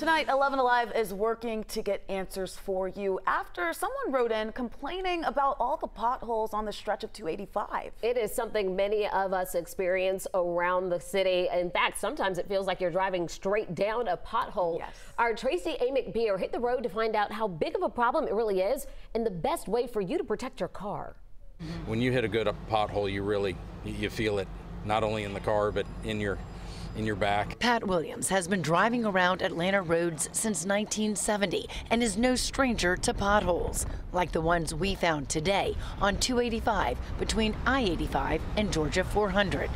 Tonight, 11 Alive is working to get answers for you after someone wrote in complaining about all the potholes on the stretch of 285. It is something many of us experience around the city. In fact, sometimes it feels like you're driving straight down a pothole. Yes. Our Tracy Amick Beer hit the road to find out how big of a problem it really is and the best way for you to protect your car. When you hit a good pothole, you feel it not only in the car but in your back. Pat Williams has been driving around Atlanta roads since 1970 and is no stranger to potholes, like the ones we found today on 285 between I-85 and Georgia 400.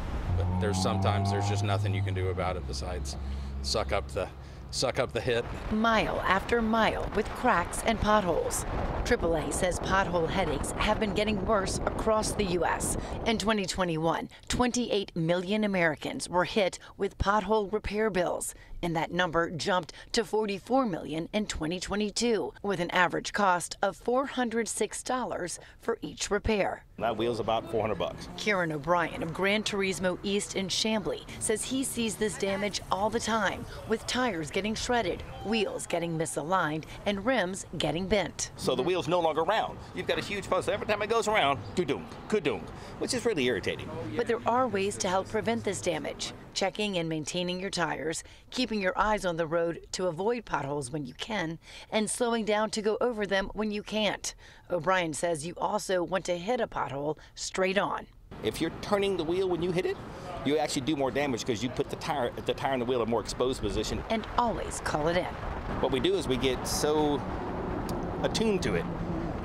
But sometimes there's just nothing you can do about it besides suck up the hit. Mile after mile with cracks and potholes. AAA says pothole headaches have been getting worse across the U.S. In 2021, 28 million Americans were hit with pothole repair bills, and that number jumped to 44 million in 2022, with an average cost of $406 for each repair. That wheel's about $400. Kieran O'Brien of Gran Turismo East in Chamblee says he sees this damage all the time, with tires getting shredded, wheels getting misaligned, and rims getting bent. So the wheel's no longer round. You've got a huge post. Every time it goes around, doo-dunk, kudunk, which is really irritating. But there are ways to help prevent this damage. Checking and maintaining your tires, keeping your eyes on the road to avoid potholes when you can, and slowing down to go over them when you can't. O'Brien says you also want to hit a pothole straight on. If you're turning the wheel when you hit it, you actually do more damage because you put the tire and the wheel in a more exposed position. And always call it in. What we do is we get so attuned to it,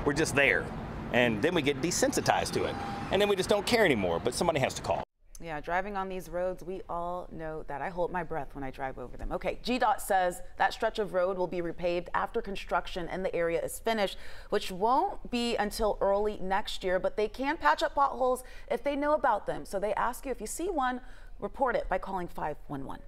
we're just there. And then we get desensitized to it. And then we just don't care anymore, but somebody has to call. Yeah, driving on these roads, we all know that. I hold my breath when I drive over them. Okay, GDOT says that stretch of road will be repaved after construction in the area is finished, which won't be until early next year, but they can patch up potholes if they know about them. So they ask you, if you see one, report it by calling 511.